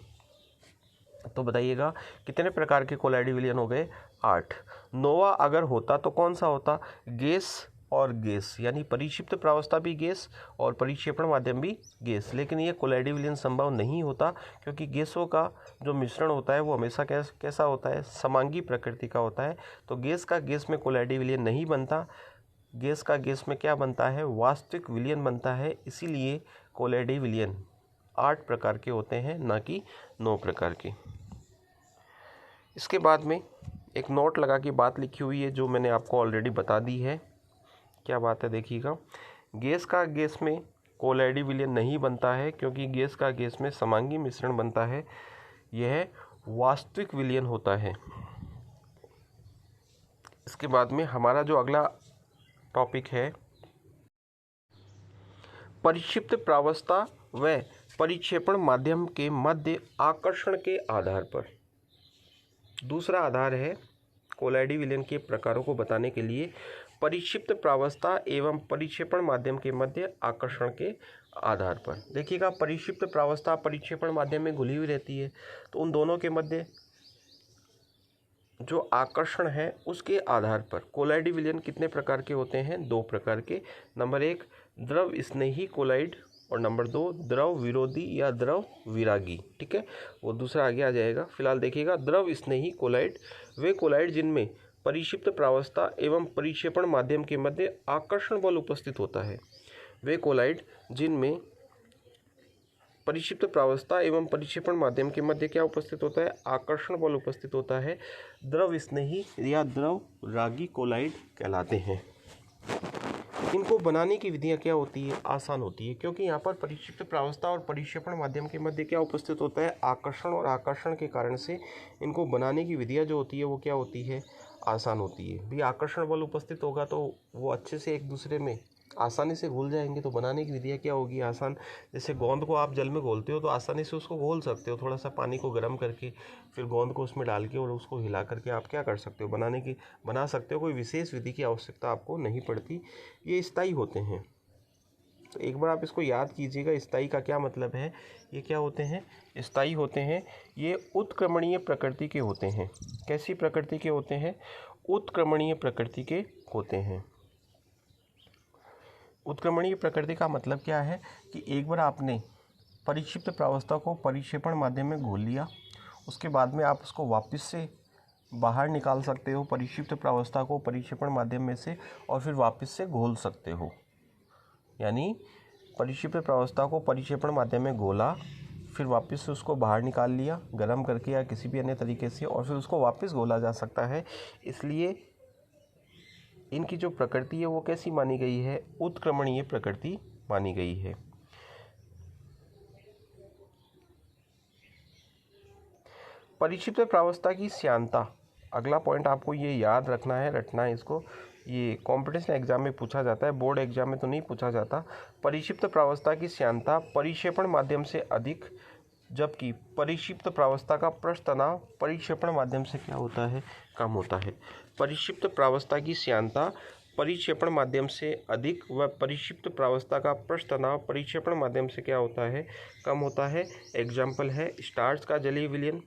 [SPEAKER 1] तो बताइएगा कितने प्रकार के कोलाइडी विलयन हो गए? 8। 9वां अगर होता तो कौन सा होता? गैस और गैस, यानी परिक्षिप्त प्रावस्था भी गैस और परिक्षेपण माध्यम भी गैस। लेकिन ये कोलाइडी विलयन संभव नहीं होता क्योंकि गैसों का जो मिश्रण होता है वो हमेशा कैसा होता है? समांगी प्रकृति का होता है। तो गैस का गैस में कोलाइडी विलयन नहीं बनता। गैस का गैस में क्या बनता है? वास्तविक विलयन बनता है। इसीलिए कोलाइडी विलयन 8 प्रकार के होते हैं, ना कि 9 प्रकार के। इसके बाद में एक नोट लगा के बात लिखी हुई है जो मैंने आपको ऑलरेडी बता दी है। क्या बात है? देखिएगा, गैस का गैस में कोलाइडी विलयन नहीं बनता है क्योंकि गैस का गैस में समांगी मिश्रण बनता है। यह वास्तविक विलयन होता है। इसके बाद में हमारा जो अगला टॉपिक है परिक्षिप्त प्रावस्था व परिक्षेपण माध्यम के मध्य आकर्षण के आधार पर। दूसरा आधार है कोलाइडी विलयन के प्रकारों को बताने के लिए परिक्षिप्त प्रावस्था एवं परिक्षेपण माध्यम के मध्य आकर्षण के आधार पर। देखिएगा, परिक्षिप्त प्रावस्था परिक्षेपण माध्यम में घुली हुई रहती है, तो उन दोनों के मध्य जो आकर्षण है उसके आधार पर कोलाइडी विलयन कितने प्रकार के होते हैं? 2 प्रकार के। नंबर 1 द्रव स्नेही कोलाइड और नंबर 2 द्रव विरोधी या द्रव विरागी। ठीक है, वो दूसरा आगे आ जाएगा। फिलहाल देखिएगा, द्रव स्नेही कोलाइड वे कोलाइड जिनमें परिक्षिप्त प्रावस्था एवं परिक्षेपण माध्यम के मध्य आकर्षण बल उपस्थित होता है। वे कोलाइड जिनमें परिक्षिप्त प्रावस्था एवं परिक्षेपण माध्यम के मध्य क्या उपस्थित होता है? आकर्षण बल उपस्थित होता है। द्रव स्नेही या द्रव रागी कोलाइड कहलाते हैं। इनको बनाने की विधियां क्या होती है? आसान होती है, क्योंकि यहाँ पर परिक्षिप्त प्रावस्था और परिक्षेपण माध्यम के मध्य क्या उपस्थित होता है? आकर्षण। और आकर्षण के कारण से इनको बनाने की विधियां जो होती है वो क्या होती है? आसान होती है। भी आकर्षण बल उपस्थित होगा तो वो अच्छे से एक दूसरे में आसानी से घुल जाएंगे, तो बनाने की विधियाँ क्या होगी? आसान। जैसे गोंद को आप जल में घोलते हो तो आसानी से उसको घोल सकते हो, थोड़ा सा पानी को गर्म करके फिर गोंद को उसमें डाल के और उसको हिला करके आप क्या कर सकते हो? बना सकते हो। कोई विशेष विधि की आवश्यकता आपको नहीं पड़ती। ये स्थायी होते हैं। तो एक बार आप इसको याद कीजिएगा, स्थायी का क्या मतलब है? ये क्या होते हैं? स्थायी होते हैं। ये उत्क्रमणीय प्रकृति के होते हैं। कैसी प्रकृति के होते हैं? उत्क्रमणीय प्रकृति के होते हैं। उत्क्रमणीय प्रकृति का मतलब क्या है कि एक बार आपने परिक्षिप्त प्रावस्था को परिक्षेपण माध्यम में घोल लिया, उसके बाद में आप उसको वापस से बाहर निकाल सकते हो परिक्षिप्त प्रावस्था को परिक्षेपण माध्यम में से, और फिर वापस से घोल सकते हो। यानी परिक्षिप्त प्रावस्था को परिक्षेपण माध्यम में घोला, फिर वापस से उसको बाहर निकाल लिया गर्म करके या किसी भी अन्य तरीके से, और फिर उसको वापस घोला जा सकता है। इसलिए इनकी जो प्रकृति है वो कैसी मानी गई है? उत्क्रमणीय प्रकृति मानी गई है। परिक्षिप्त प्रावस्था की श्यानता, अगला पॉइंट आपको ये याद रखना है, रटना है इसको। ये कॉम्पिटिशन एग्जाम में पूछा जाता है, बोर्ड एग्जाम में तो नहीं पूछा जाता। परिक्षिप्त प्रावस्था की श्यानता परिक्षेपण माध्यम से अधिक, जबकि परिक्षिप्त प्रावस्था का पृष्ठ तनाव परिक्षेपण माध्यम से क्या होता है? कम होता है। परिक्षिप्त प्रावस्था की श्यानता परिक्षेपण माध्यम से अधिक व परिक्षिप्त प्रावस्था का पृष्ठ तनाव परिक्षेपण माध्यम से क्या होता है? कम होता है। एग्जाम्पल है स्टार्च का जलीय विलयन,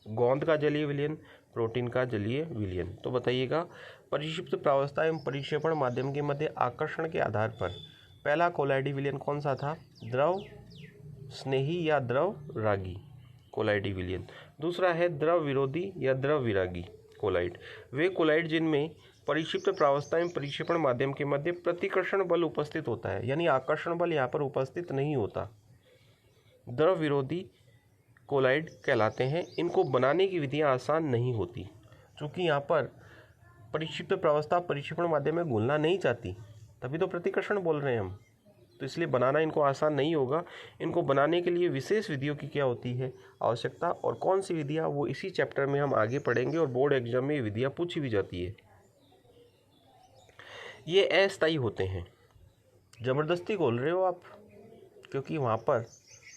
[SPEAKER 1] गोंद का जलीय विलयन, प्रोटीन का जलीय विलयन। तो बताइएगा, परिक्षिप्त प्रावस्था एवं परिक्षेपण माध्यम के मध्य आकर्षण के आधार पर पहला कोलाइडी विलयन कौन सा था? द्रव स्नेही या द्रव रागी कोलाइडी विलयन। दूसरा है द्रव विरोधी या द्रव विरागी कोलाइड। वे कोलाइड जिनमें परिक्षिप्त प्रावस्था एवं परिक्षेपण माध्यम के मध्य प्रतिकर्षण बल उपस्थित होता है, यानी आकर्षण बल यहाँ पर उपस्थित नहीं होता, द्रव विरोधी कोलाइड कहलाते हैं। इनको बनाने की विधियां आसान नहीं होती, क्योंकि यहाँ पर परिक्षिप्त प्रावस्था परिक्षेपण माध्यम में घुलना नहीं चाहती, तभी तो प्रतिकर्षण बोल रहे हैं हम, तो इसलिए बनाना इनको आसान नहीं होगा। इनको बनाने के लिए विशेष विधियों की क्या होती है? आवश्यकता। और कौन सी विधियाँ, वो इसी चैप्टर में हम आगे पढ़ेंगे, और बोर्ड एग्जाम में ये विधियाँ पूछी भी जाती है। ये अस्थायी होते हैं। जबरदस्ती घोल रहे हो आप, क्योंकि वहाँ पर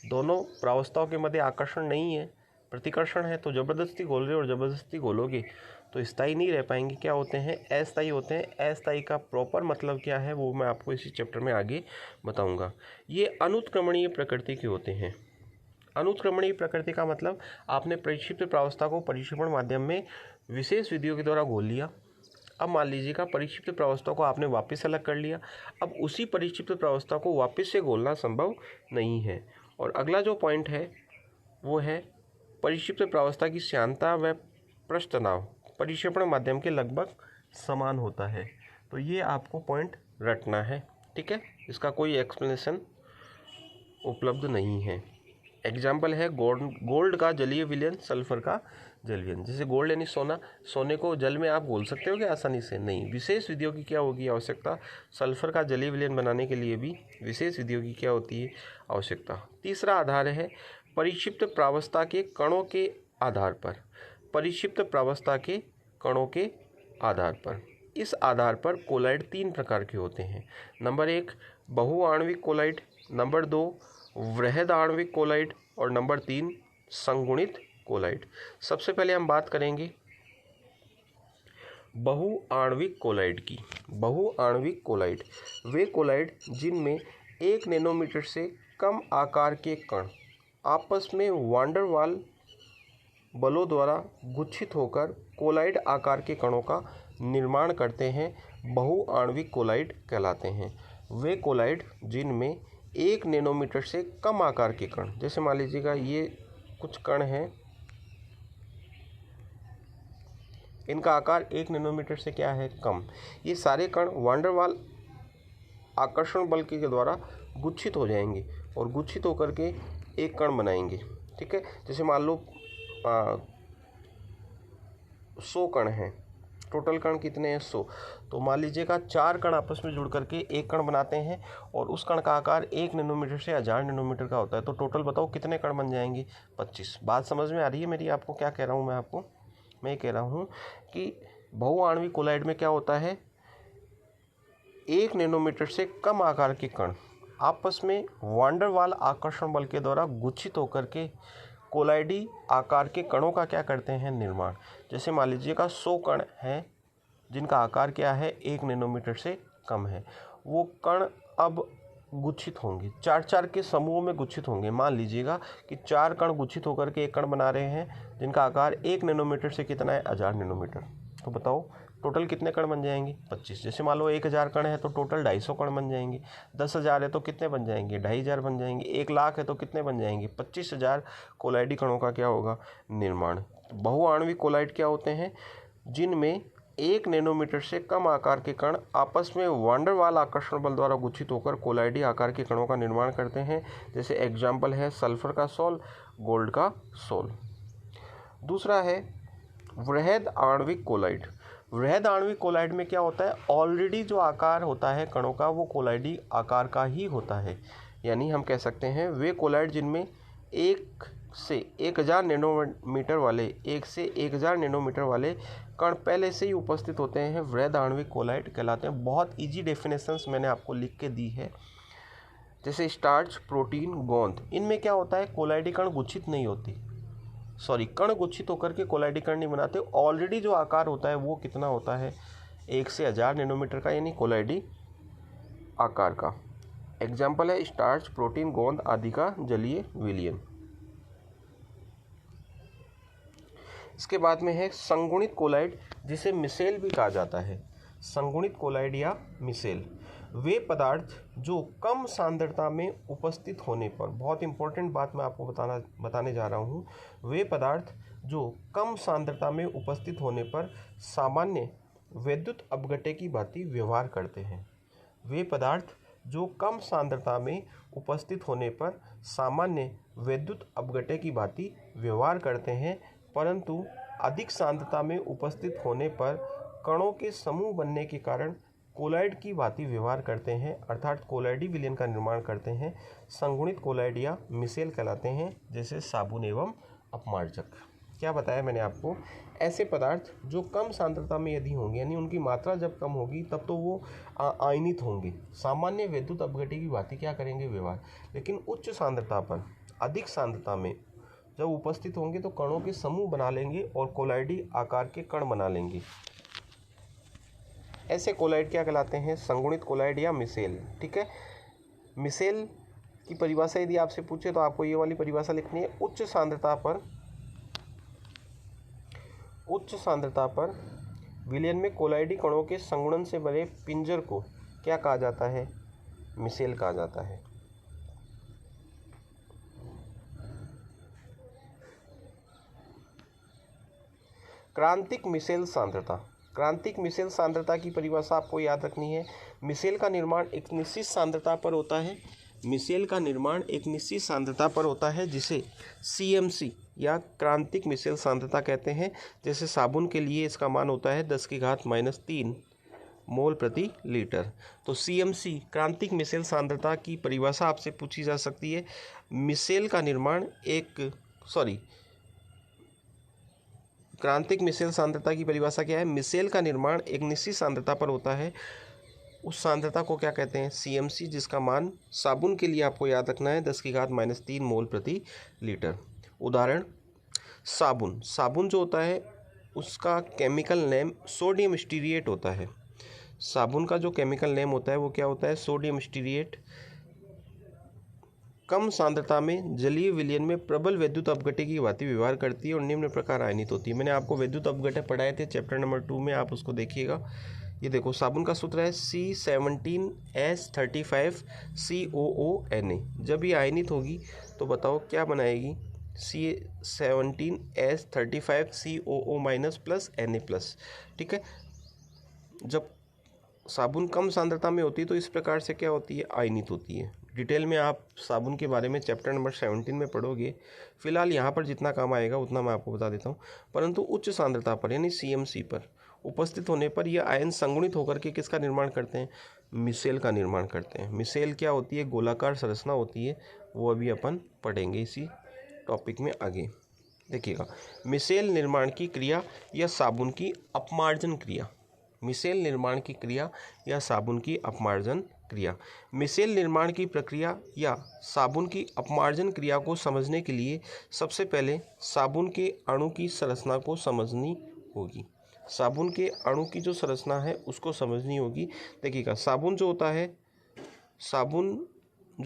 [SPEAKER 1] दोनों प्रावस्थाओं के मध्य आकर्षण नहीं है, प्रतिकर्षण है, तो जबरदस्ती घोल रहे हो और जबरदस्ती घोलोगे तो स्थायी नहीं रह पाएंगे। क्या होते हैं? अस्थायी होते हैं। अस्थायी का प्रॉपर मतलब क्या है वो मैं आपको इसी चैप्टर में आगे बताऊंगा। ये अनुत्क्रमणीय प्रकृति के होते हैं। अनुत्क्रमणीय प्रकृति का मतलब आपने परिक्षिप्त प्रावस्था को परिक्षेपण माध्यम में विशेष विधियों के द्वारा घोल लिया। अब मान लीजिएगा परिक्षिप्त प्रावस्था को आपने वापस अलग कर लिया, अब उसी परिक्षिप्त प्रावस्था को वापस से घोलना संभव नहीं है। और अगला जो पॉइंट है वो है परिक्षिप्त प्रावस्था की श्यानता व पृष्ठ तनाव परिक्षेपण माध्यम के लगभग समान होता है। तो ये आपको पॉइंट रटना है, ठीक है। इसका कोई एक्सप्लेनेशन उपलब्ध नहीं है। एग्जाम्पल है गोल्ड का जलीय विलयन, सल्फर का जल विलयन। जैसे गोल्ड यानी सोना, सोने को जल में आप घोल सकते हो क्या आसानी से? नहीं, विशेष विधियों की क्या होगी? आवश्यकता। सल्फर का जलीय विलयन बनाने के लिए भी विशेष विधियों की क्या होती है? आवश्यकता। तीसरा आधार है परिक्षिप्त प्रावस्था के कणों के आधार पर। परिक्षिप्त प्रावस्था के कणों के आधार पर, इस आधार पर कोलाइड 3 प्रकार के होते हैं। नंबर 1 बहुआण्विक कोलाइड, नंबर 2 वृहद आणविक कोलाइड, और नंबर 3 संगुणित कोलाइड। सबसे पहले हम बात करेंगे बहुआण्विक कोलाइड की। बहुआण्विक कोलाइड वे कोलाइड जिनमें 1 नैनोमीटर से कम आकार के कण आपस में वांडर वाल बलों द्वारा गुच्छित होकर कोलाइड आकार के कणों का निर्माण करते हैं, बहुआण्विक कोलाइड कहलाते हैं। वे कोलाइड जिनमें 1 नैनोमीटर से कम आकार के कण, जैसे मान लीजिएगा ये कुछ कण हैं, इनका आकार 1 नैनोमीटर से क्या है? कम। ये सारे कण वांडरवाल आकर्षण बल के द्वारा गुच्छित हो जाएंगे और गुच्छित होकर के एक कण बनाएंगे, ठीक है। जैसे मान लो 100 कण हैं, टोटल कण कितने हैं? 100। तो मान लीजिएगा 4 कण आपस में जुड़ करके एक कण बनाते हैं, और उस कण का आकार 1 नैनोमीटर से 1000 नैनोमीटर का होता है। तो टोटल बताओ कितने कण बन जाएंगे? 25। बात समझ में आ रही है मेरी आपको? क्या कह रहा हूँ मैं आपको? मैं कह रहा हूँ कि बहुआण्विक कोलाइड में क्या होता है, 1 नैनोमीटर से कम आकार के कण आपस में वांडर वाल आकर्षण बल के द्वारा गुच्छित होकर के कोलाइडी आकार के कणों का क्या करते हैं? निर्माण। जैसे मान लीजिएगा 100 कण हैं जिनका आकार क्या है? 1 नैनोमीटर से कम है। वो कण अब गुच्छित होंगे, 4-4 के समूहों में गुच्छित होंगे। मान लीजिएगा कि 4 कण गुच्छित होकर के एक कण बना रहे हैं जिनका आकार 1 नैनोमीटर से कितना है? 1000 नैनोमीटर। तो बताओ टोटल कितने कण बन जाएंगे? 25। जैसे मान लो 1000 कण है तो टोटल 250 कण बन जाएंगे। 10,000 है तो कितने बन जाएंगे? 2500 बन जाएंगे। 1 लाख है तो कितने बन जाएंगे? 25,000 कोलाइडी कणों का क्या होगा? निर्माण। बहुआण्विक कोलाइड क्या होते हैं? जिनमें 1 नैनोमीटर से कम आकार के कण आपस में वांडर वाल आकर्षण बल द्वारा गुच्छित होकर कोलाइडी आकार के कणों का निर्माण करते हैं। जैसे एग्जाम्पल है सल्फर का सोल, गोल्ड का सोल। दूसरा है वृहद आणविक कोलाइड। वृहद आणविक कोलाइड में क्या होता है, ऑलरेडी जो आकार होता है कणों का वो कोलाइडी आकार का ही होता है। यानी हम कह सकते हैं वे कोलाइड जिनमें 1 से 1000 नैनोमीटर वाले 1 से 1000 नैनोमीटर वाले कण पहले से ही उपस्थित होते हैं वृहद आणविक कोलाइड कहलाते हैं। बहुत इजी डेफिनेशंस मैंने आपको लिख के दी है। जैसे स्टार्च, प्रोटीन, गोंद, इनमें क्या होता है कोलाइडी कण गुच्छित नहीं होती, कण गुच्छित होकर के कोलाइडी कण नहीं बनाते। ऑलरेडी जो आकार होता है वो कितना होता है 1 से 1000 नैनोमीटर का, यानी कोलाइडी आकार का। एग्जाम्पल है स्टार्च, प्रोटीन, गोंद आदि का जलीय विलयन। इसके बाद में है संगुणित कोलाइड, जिसे मिसेल भी कहा जाता है। संगुणित कोलाइड या मिसेल वे पदार्थ जो कम सांद्रता में उपस्थित होने पर, बहुत इंपॉर्टेंट बात मैं आपको बताने जा रहा हूँ, वे पदार्थ जो कम सांद्रता में उपस्थित होने पर सामान्य वैद्युत अपघट्य की भांति व्यवहार करते हैं। वे पदार्थ जो कम सांद्रता में उपस्थित होने पर सामान्य वैद्युत अपघट्य की भांति व्यवहार करते हैं, परंतु अधिक सांद्रता में उपस्थित होने पर कणों के समूह बनने के कारण कोलाइड की भांति व्यवहार करते हैं, अर्थात कोलाइडी विलयन का निर्माण करते हैं। संगुणित कोलाइड या मिसेल कहलाते हैं, जैसे साबुन एवं अपमार्जक। क्या बताया मैंने आपको, ऐसे पदार्थ जो कम सांद्रता में यदि होंगे, यानी उनकी मात्रा जब कम होगी तब तो वो आयनित होंगे, सामान्य वैद्युत अपघट्य की भांति क्या करेंगे व्यवहार, लेकिन उच्च सांद्रता पर, अधिक सांद्रता में जब उपस्थित होंगे तो कणों के समूह बना लेंगे और कोलाइडी आकार के कण बना लेंगे। ऐसे कोलाइड क्या कहलाते हैं, संगुणित कोलाइड या मिसेल। ठीक है, मिसेल की परिभाषा यदि आपसे पूछे तो आपको ये वाली परिभाषा लिखनी है। उच्च सांद्रता पर विलयन में कोलाइडी कणों के संगुणन से बने पिंजर को क्या कहा जाता है, मिसेल कहा जाता है। क्रांतिक मिसेल सांद्रता। क्रांतिक मिसेल सांद्रता की परिभाषा आपको याद रखनी है। मिसेल का निर्माण एक निश्चित सांद्रता पर होता है। मिसेल का निर्माण एक निश्चित सांद्रता पर होता है, जिसे CMC या क्रांतिक मिसेल सांद्रता कहते हैं। जैसे साबुन के लिए इसका मान होता है 10⁻³ मोल प्रति लीटर। तो CMC क्रांतिक मिसेल सांद्रता की परिभाषा आपसे पूछी जा सकती है। क्रांतिक मिसेल सांद्रता की परिभाषा क्या है, मिसेल का निर्माण एक निश्चित सांद्रता पर होता है। उस सांद्रता को क्या कहते हैं, CMC, जिसका मान साबुन के लिए आपको याद रखना है 10⁻³ मोल प्रति लीटर। उदाहरण साबुन जो होता है उसका केमिकल नेम सोडियम स्टीरिएट होता है। साबुन का जो केमिकल नेम होता है वो क्या होता है, सोडियम स्टीरिएट। कम सांद्रता में जलीय विलयन में प्रबल वैद्युत अपघट्य की भांति व्यवहार करती है और निम्न प्रकार आयनित होती है। मैंने आपको वैद्युत अपघट्य पढ़ाए थे चैप्टर नंबर 2 में, आप उसको देखिएगा। ये देखो, साबुन का सूत्र है C17H35COONA। जब ये आयनित होगी तो बताओ क्या बनाएगी, C17H35COO- प्लस Na+। ठीक है, जब साबुन कम सांद्रता में होती है तो इस प्रकार से क्या होती है, आयनित होती है। डिटेल में आप साबुन के बारे में चैप्टर नंबर 17 में पढ़ोगे। फिलहाल यहाँ पर जितना काम आएगा उतना मैं आपको बता देता हूँ। परंतु उच्च सांद्रता पर यानी CMC पर उपस्थित होने पर यह आयन संगुणित होकर के किसका निर्माण करते हैं, मिसेल का निर्माण करते हैं। मिसेल क्या होती है, गोलाकार संरचना होती है, वो अभी अपन पढ़ेंगे इसी टॉपिक में आगे। देखिएगा, मिसेल निर्माण की क्रिया या साबुन की अपमार्जन क्रिया। मिसेल निर्माण की क्रिया या साबुन की अपमार्जन क्रिया। मिसेल निर्माण की प्रक्रिया या साबुन की अपमार्जन क्रिया को समझने के लिए सबसे पहले साबुन के अणु की संरचना को समझनी होगी। साबुन के अणु की जो संरचना है उसको समझनी होगी। देखिएगा, साबुन जो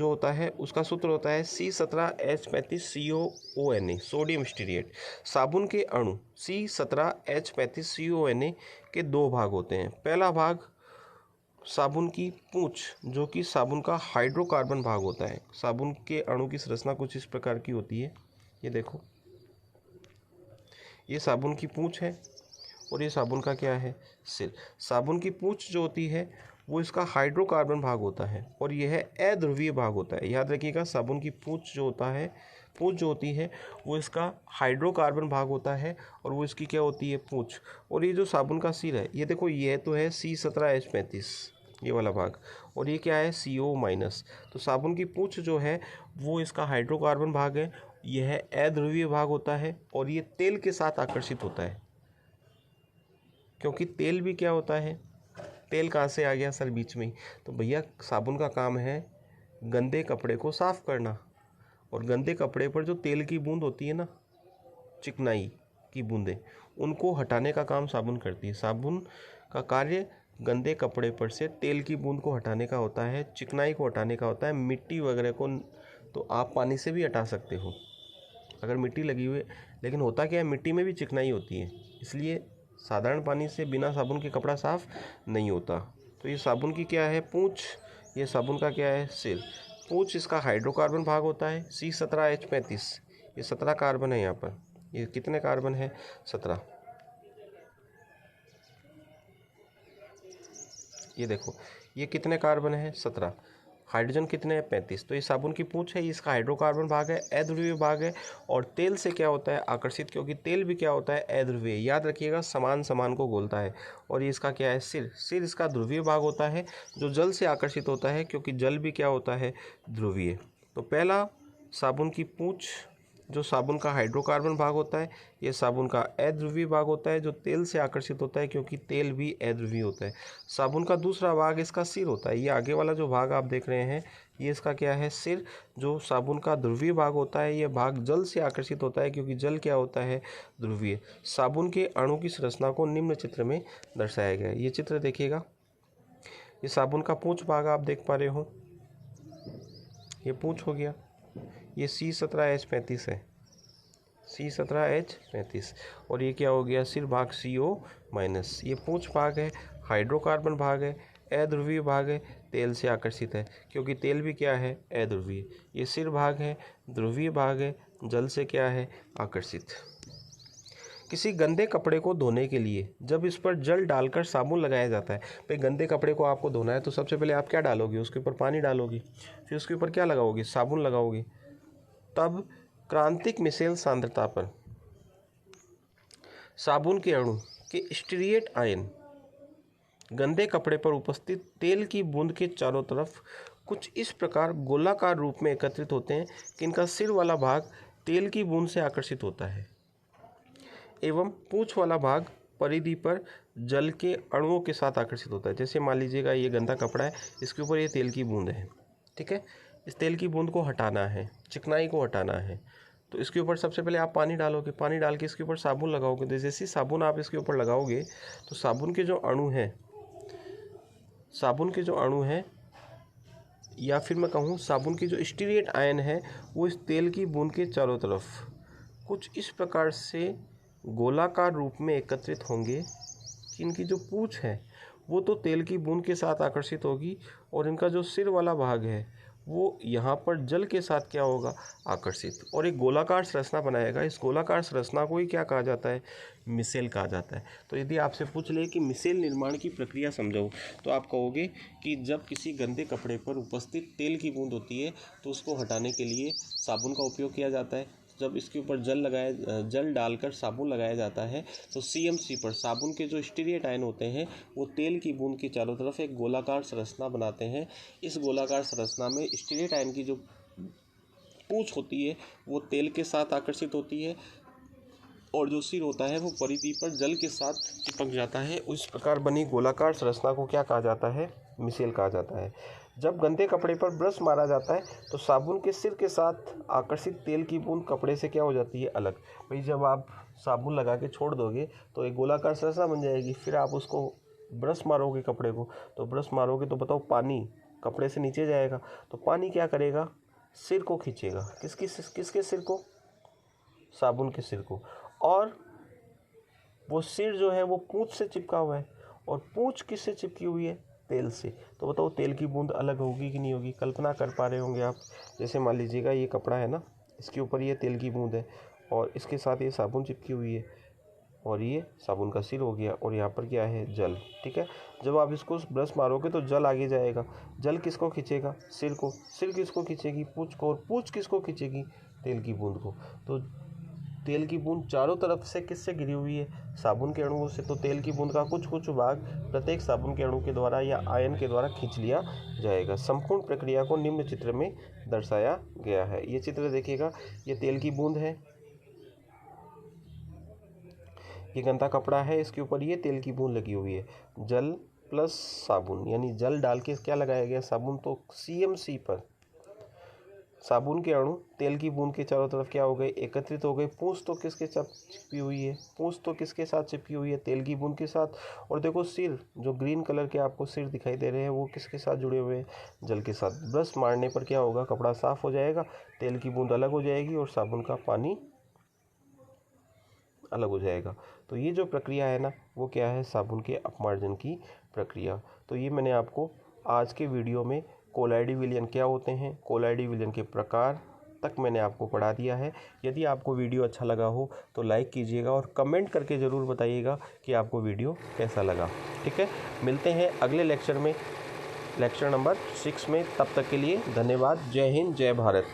[SPEAKER 1] होता है उसका सूत्र होता है C17H35COONA, सोडियम स्टीरिएट। साबुन के अणु C17H35COONA के 2 भाग होते हैं। पहला भाग साबुन की पूंछ, जो कि साबुन का हाइड्रोकार्बन भाग होता है। साबुन के अणु की संरचना कुछ इस प्रकार की होती है। ये देखो, ये साबुन की पूंछ है और ये साबुन का क्या है, सिर। साबुन की पूंछ जो होती है वो इसका हाइड्रोकार्बन भाग होता है और यह अध्रुवीय भाग होता है। याद रखिएगा, साबुन की पूंछ जो होती है वो इसका हाइड्रोकार्बन भाग होता है और वो इसकी क्या होती है, पूंछ। और ये जो साबुन का सिर है, ये देखो, ये तो है C17H35, ये वाला भाग, और ये क्या है, CO-। तो साबुन की पूंछ जो है वो इसका हाइड्रोकार्बन भाग है, यह अध्रुवीय भाग होता है और ये तेल के साथ आकर्षित होता है। क्योंकि तेल भी क्या होता है, तेल कहाँ से आ गया सर, बीच में ही। तो भैया साबुन का काम है गंदे कपड़े को साफ करना, और गंदे कपड़े पर जो तेल की बूंद होती है ना, चिकनाई की बूंदें, उनको हटाने का काम साबुन करती है। साबुन का कार्य गंदे कपड़े पर से तेल की बूंद को हटाने का होता है, चिकनाई को हटाने का होता है, मिट्टी वगैरह को तो आप पानी से भी हटा सकते हो अगर मिट्टी लगी हुई है। लेकिन होता क्या है, मिट्टी में भी चिकनाई होती है, इसलिए साधारण पानी से बिना साबुन के कपड़ा साफ नहीं होता। तो ये साबुन की क्या है, पूंछ, ये साबुन का क्या है, सिर। पूंछ इसका हाइड्रोकार्बन भाग होता है C17H35, ये 17 कार्बन है यहाँ पर। ये कितने कार्बन है, 17। ये देखो, ये कितने कार्बन है, 17। हाइड्रोजन कितने हैं, 35। तो ये साबुन की पूंछ है, ये इसका हाइड्रोकार्बन भाग है, अध्रुवीय भाग है, और तेल से क्या होता है, आकर्षित, क्योंकि तेल भी क्या होता है, अध्रुवीय। याद रखिएगा, समान समान को घोलता है। और ये इसका क्या है, सिर। सिर इसका ध्रुवीय भाग होता है जो जल से आकर्षित होता है, क्योंकि जल भी क्या होता है, ध्रुवीय। तो पहला साबुन की पूंछ जो साबुन का हाइड्रोकार्बन भाग होता है, ये साबुन का अध्रुवीय भाग होता है जो तेल से आकर्षित होता है, क्योंकि तेल भी अध्रुवीय होता है। साबुन का दूसरा भाग इसका सिर होता है। ये आगे वाला जो भाग आप देख रहे हैं, ये इसका क्या है, सिर। जो साबुन का ध्रुवीय भाग होता है, ये भाग जल से आकर्षित होता है, क्योंकि जल क्या होता है, ध्रुवीय। साबुन के अणु की संरचना को निम्न चित्र में दर्शाया गया है। ये चित्र देखिएगा, ये साबुन का पूंछ भाग आप देख पा रहे हो, ये पूंछ हो गया, ये C17H35 है, C17H35, और ये क्या हो गया, सिर भाग CO-। ये पूंछ भाग है, हाइड्रोकार्बन भाग है, अध्रुवीय भाग है, तेल से आकर्षित है, क्योंकि तेल भी क्या है, अध्रुवीय। ये सिर भाग है, ध्रुवीय भाग है, जल से क्या है, आकर्षित। किसी गंदे कपड़े को धोने के लिए जब इस पर जल डालकर साबुन लगाया जाता है, भाई गंदे कपड़े को आपको धोना है तो सबसे पहले आप क्या डालोगे, उसके ऊपर पानी डालोगे, फिर उसके ऊपर क्या लगाओगे, साबुन लगाओगे। तब क्रांतिक मिसेल सांद्रता पर साबुन के अणु के स्टीरिएट आयन गंदे कपड़े पर उपस्थित तेल की बूंद के चारों तरफ कुछ इस प्रकार गोलाकार रूप में एकत्रित होते हैं कि इनका सिर वाला भाग तेल की बूंद से आकर्षित होता है एवं पूंछ वाला भाग परिधि पर जल के अणुओं के साथ आकर्षित होता है। जैसे मान लीजिएगा ये गंदा कपड़ा है, इसके ऊपर ये तेल की बूंद है, ठीक है। इस तेल की बूंद को हटाना है, चिकनाई को हटाना है, तो इसके ऊपर सबसे पहले आप पानी डालोगे, पानी डाल के इसके ऊपर साबुन लगाओगे। तो जैसे साबुन आप इसके ऊपर लगाओगे तो साबुन के जो अणु हैं या फिर मैं कहूँ साबुन की जो स्टीरिएट आयन है, वो इस तेल की बूंद के चारों तरफ कुछ इस प्रकार से गोलाकार रूप में एकत्रित होंगे कि इनकी जो पूंछ है वो तो तेल की बूंद के साथ आकर्षित होगी, और इनका जो सिर वाला भाग है वो यहाँ पर जल के साथ क्या होगा, आकर्षित, और एक गोलाकार संरचना बनाएगा। इस गोलाकार संरचना को ही क्या कहा जाता है, मिसेल कहा जाता है। तो यदि आपसे पूछ ले कि मिसेल निर्माण की प्रक्रिया समझाओ, तो आप कहोगे कि जब किसी गंदे कपड़े पर उपस्थित तेल की बूंद होती है तो उसको हटाने के लिए साबुन का उपयोग किया जाता है। जब इसके ऊपर जल डालकर साबुन लगाया जाता है तो CMC पर साबुन के जो स्टीरिएट आयन होते हैं वो तेल की बूंद के चारों तरफ एक गोलाकार संरचना बनाते हैं। इस गोलाकार संरचना में स्टीरिएट आयन की जो पूंछ होती है वो तेल के साथ आकर्षित होती है, और जो सिर होता है वो परिधि पर जल के साथ चिपक जाता है। उस प्रकार बनी गोलाकार संरचना को क्या कहा जाता है, मिसेल कहा जाता है। जब गंदे कपड़े पर ब्रश मारा जाता है तो साबुन के सिर के साथ आकर्षित तेल की बूंद कपड़े से क्या हो जाती है, अलग। भाई जब आप साबुन लगा के छोड़ दोगे तो एक गोलाकार संरचना बन जाएगी, फिर आप उसको ब्रश मारोगे कपड़े को, तो ब्रश मारोगे तो बताओ पानी कपड़े से नीचे जाएगा, तो पानी क्या करेगा, सिर को खींचेगा। किसके सिर को, साबुन के सिर को, और वो सिर जो है वो पूंछ से चिपका हुआ है, और पूंछ किससे चिपकी हुई है, तेल से। तो बताओ तेल की बूंद अलग होगी कि नहीं होगी, कल्पना कर पा रहे होंगे आप। जैसे मान लीजिएगा ये कपड़ा है ना, इसके ऊपर ये तेल की बूंद है और इसके साथ ये साबुन चिपकी हुई है, और ये साबुन का सिर हो गया और यहाँ पर क्या है, जल। ठीक है, जब आप इसको ब्रश मारोगे तो जल आगे जाएगा। जल किसको खींचेगा, सिर को। सिर किसको खींचेगी, पूंछ को। और पूंछ किसको खींचेगी, तेल की बूंद को। तो तेल की बूंद चारों तरफ से किससे घिरी हुई है, साबुन के अणुओं से। तो तेल की बूंद का कुछ कुछ भाग प्रत्येक साबुन के अणु के द्वारा या आयन के द्वारा खींच लिया जाएगा। संपूर्ण प्रक्रिया को निम्न चित्र में दर्शाया गया है। ये चित्र देखिएगा, ये तेल की बूंद है, ये गंदा कपड़ा है, इसके ऊपर ये तेल की बूंद लगी हुई है। जल प्लस साबुन, यानी जल डाल के क्या लगाया गया, साबुन। तो CMC पर साबुन के अणु तेल की बूंद के चारों तरफ क्या हो गए, एकत्रित हो गए। पूंछ तो किसके साथ चिपकी हुई है, पूंछ तो किसके साथ चिपकी हुई है, तेल की बूंद के साथ। और देखो सिर, जो ग्रीन कलर के आपको सिर दिखाई दे रहे हैं, वो किसके साथ जुड़े हुए हैं, जल के साथ। ब्रश मारने पर क्या होगा, कपड़ा साफ हो जाएगा, तेल की बूंद अलग हो जाएगी और साबुन का पानी अलग हो जाएगा। तो ये जो प्रक्रिया है ना, वो क्या है, साबुन के अपमार्जन की प्रक्रिया। तो ये मैंने आपको आज के वीडियो में कोलाइडी विलयन क्या होते हैं, कोलाइडी विलयन के प्रकार तक मैंने आपको पढ़ा दिया है। यदि आपको वीडियो अच्छा लगा हो तो लाइक कीजिएगा और कमेंट करके ज़रूर बताइएगा कि आपको वीडियो कैसा लगा। ठीक है, मिलते हैं अगले लेक्चर में, लेक्चर नंबर 6 में। तब तक के लिए धन्यवाद। जय हिंद, जय भारत।